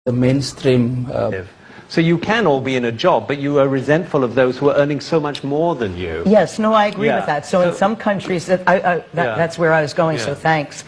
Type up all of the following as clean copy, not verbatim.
the mainstream. So you can all be in a job, but you are resentful of those who are earning so much more than you. Yes, no, I agree with that. So in some countries, that's where I was going, so thanks.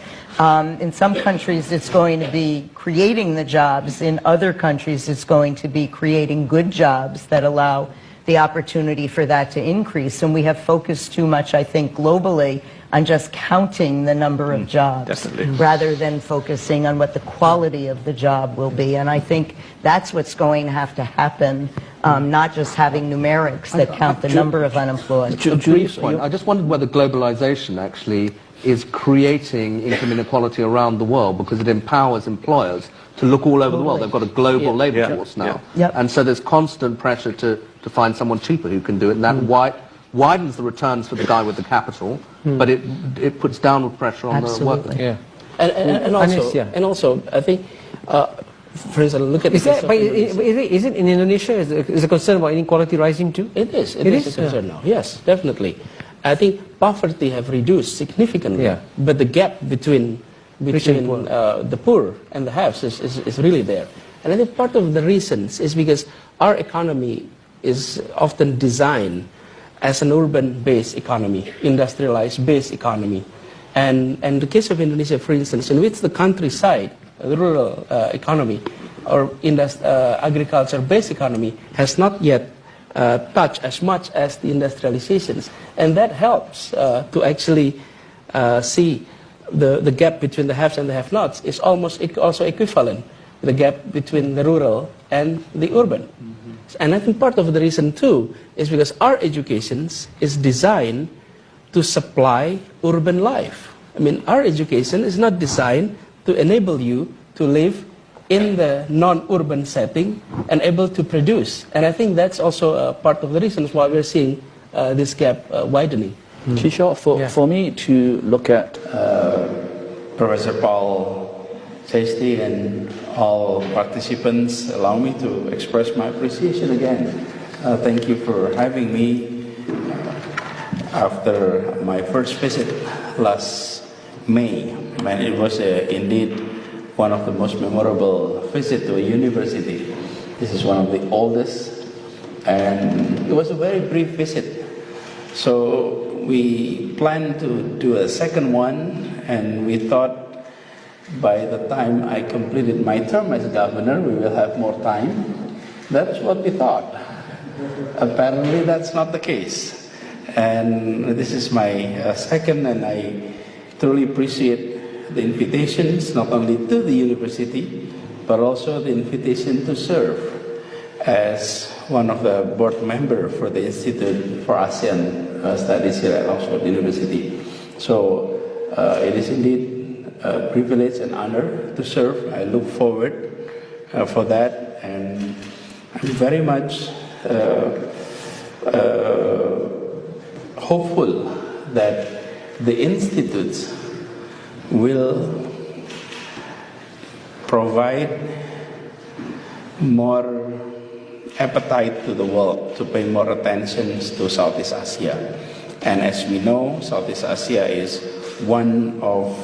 In some countries, it's going to be creating the jobs. In other countries, it's going to be creating good jobs that allow the opportunity for that to increase. And we have focused too much, I think, globally on just counting the number of jobs rather than focusing on what the quality of the job will be. And I think that's what's going to have to happen, not just having numerics that count the number of unemployed. A brief point. I just wondered whether globalization actually is creating income inequality around the world because it empowers employers to look all over the world. They've got a global labor force now. And so there's constant pressure to find someone cheaper who can do it, and that widens the returns for the guy with the capital, but it puts downward pressure on the workers. Yeah. And also, I think, for instance, look at is it in Indonesia? Is a concern about inequality rising too? It is. It is a concern now. Yes, definitely. I think poverty have reduced significantly, but the gap between the poor and the haves is really there. And I think part of the reasons is because our economy is often designed as an urban-based economy, industrialized-based economy. And the case of Indonesia, for instance, in which the countryside, the rural economy, or agriculture-based economy has not yet touched as much as the industrializations. And that helps to actually see the gap between the haves and the have-nots is almost also equivalent, the gap between the rural and the urban. And I think part of the reason too is because our education is designed to supply urban life. I mean, our education is not designed to enable you to live in the non-urban setting and able to produce. And I think that's also part of the reasons why we're seeing this gap widening. Kishore, for me to look at Professor Paul Chesty and all participants, allow me to express my appreciation again. Thank you for having me after my first visit last May. And it was indeed one of the most memorable visits to a university. This is one of the oldest, and it was a very brief visit. So we planned to do a second one, and we thought by the time I completed my term as governor, we will have more time. That's what we thought. Apparently, that's not the case. And this is my second, and I truly appreciate the invitations, not only to the university, but also the invitation to serve as one of the board members for the Institute for ASEAN Studies here at Oxford University. So it is indeed a privilege and honor to serve. I look forward for that, and I'm very much hopeful that the institutes will provide more appetite to the world to pay more attention to Southeast Asia. And as we know, Southeast Asia is one of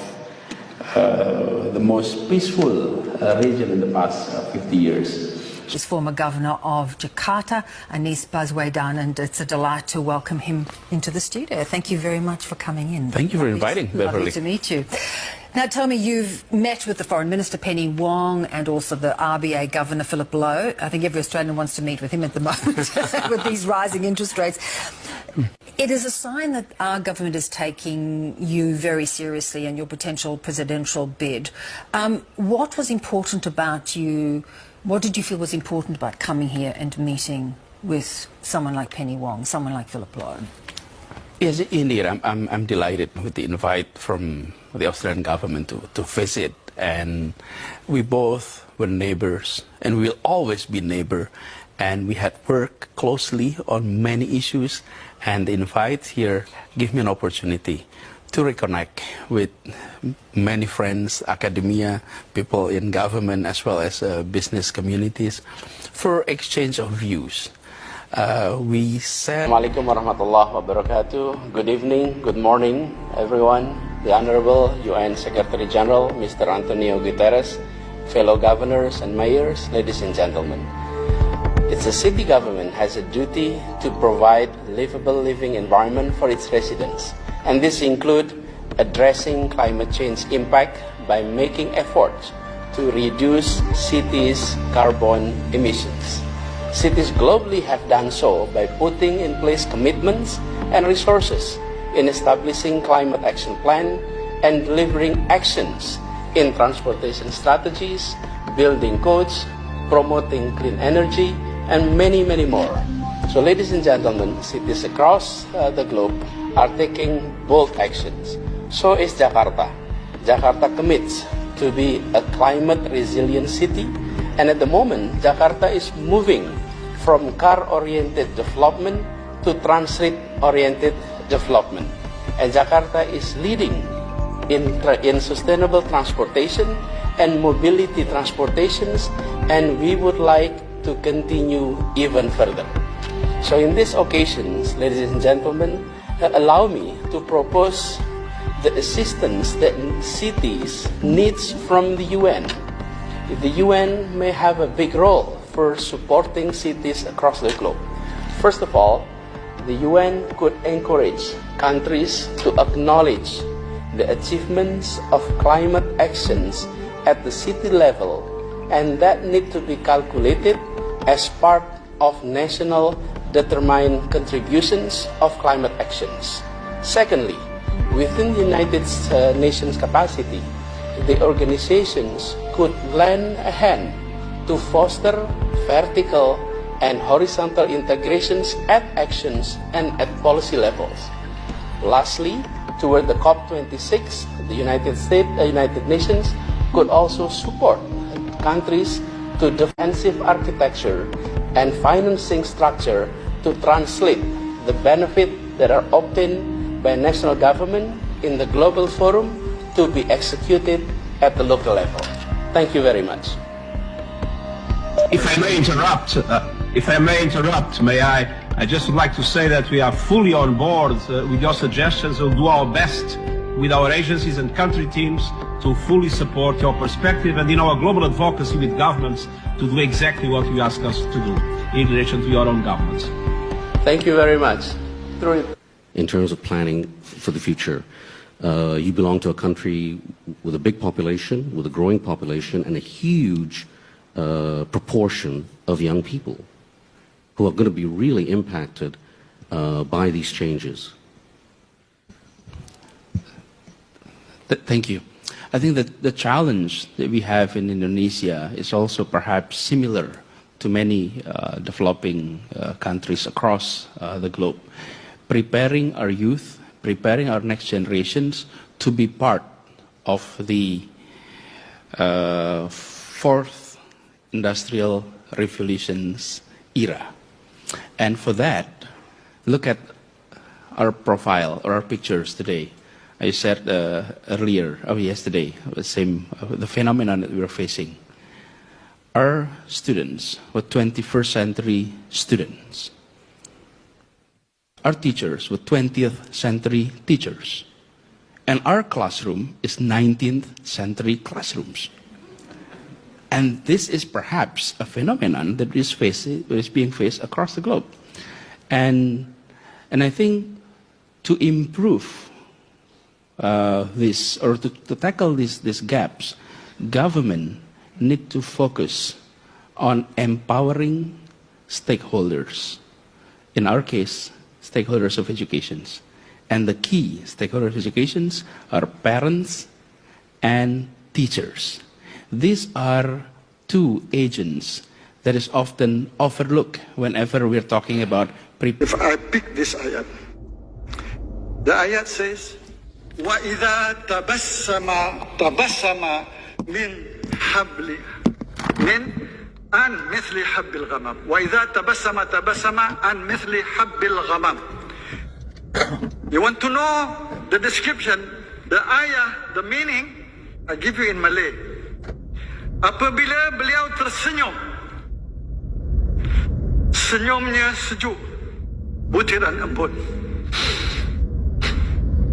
the most peaceful region in the past 50 years. Is former governor of Jakarta, Anies Baswedan, and it's a delight to welcome him into the studio. Thank you very much for coming in. Thank you for inviting, Beverly. Lovely to meet you. Now tell me, you've met with the Foreign Minister Penny Wong and also the RBA Governor Philip Lowe. I think every Australian wants to meet with him at the moment with these rising interest rates. It is a sign that our government is taking you very seriously and your potential presidential bid. What was important about you? What did you feel was important about coming here and meeting with someone like Penny Wong, someone like Philip Lowe? Yes, indeed. I'm delighted with the invite from the Australian government to visit. And we both were neighbors, and we'll always be neighbor. And we had worked closely on many issues. And the invite here gave me an opportunity to reconnect with many friends, academia, people in government, as well as business communities for exchange of views. We said... Assalamualaikum warahmatullahi wabarakatuh. Good evening, good morning, everyone. The Honorable UN Secretary General, Mr. Antonio Guterres, fellow governors and mayors, ladies and gentlemen. It's the city government has a duty to provide livable living environment for its residents. And this includes addressing climate change impact by making efforts to reduce cities' carbon emissions. Cities globally have done so by putting in place commitments and resources in establishing climate action plan and delivering actions in transportation strategies, building codes, promoting clean energy, and many, many more. So ladies and gentlemen, cities across the globe are taking bold actions. So is Jakarta. Jakarta commits to be a climate resilient city, and at the moment, Jakarta is moving from car-oriented development to transit-oriented development. And Jakarta is leading in sustainable transportation and mobility transportations, and we would like to continue even further. So in these occasions, ladies and gentlemen, allow me to propose the assistance that cities needs from the UN. The UN may have a big role for supporting cities across the globe. First of all, the UN could encourage countries to acknowledge the achievements of climate actions at the city level, and that need to be calculated as part of national determined contributions of climate actions. Secondly, within the United Nations capacity, the organizations could lend a hand to foster vertical and horizontal integrations at actions and at policy levels. Lastly, toward the COP26, the United Nations could also support countries to defensive architecture and financing structure to translate the benefit that are obtained by national government in the global forum to be executed at the local level. Thank you very much. If I may interrupt, I just would like to say that we are fully on board with your suggestions. We'll do our best with our agencies and country teams to fully support your perspective and in our global advocacy with governments to do exactly what you ask us to do in relation to your own governments. Thank you very much. In terms of planning for the future, you belong to a country with a big population, with a growing population, and a huge proportion of young people who are going to be really impacted by these changes. Thank you. I think that the challenge that we have in Indonesia is also perhaps similar to many developing countries across the globe. Preparing our youth, preparing our next generations to be part of the fourth industrial revolution's era. And for that, look at our profile or our pictures today. I said yesterday, the phenomenon that we are facing. Our students were 21st century students. Our teachers were 20th century teachers. And our classroom is 19th century classrooms. And this is perhaps a phenomenon that is being faced across the globe. And I think to improve this, or to tackle these gaps, government need to focus on empowering stakeholders. In our case, stakeholders of education. And the key stakeholders of education are parents and teachers. These are two agents that is often overlooked whenever we're talking about If I pick this ayat, the ayat says, وَإِذَا تَبَسَّمَ مِنْ حَبْلِ مِنْ أَنْ مِثْلِ حَبِّ الْغَمَامِ وَإِذَا تَبَسَّمَ أَنْ مِثْلِ حَبِّ الْغَمَامِ. You want to know the description, the ayah, the meaning? I give you in Malay. Apabila beliau tersenyum, senyumnya sejuk, butiran embun.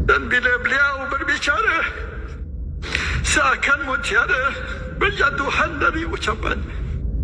Dan bila beliau berbicara, seakan mutiara Berjatuhan dari ucapan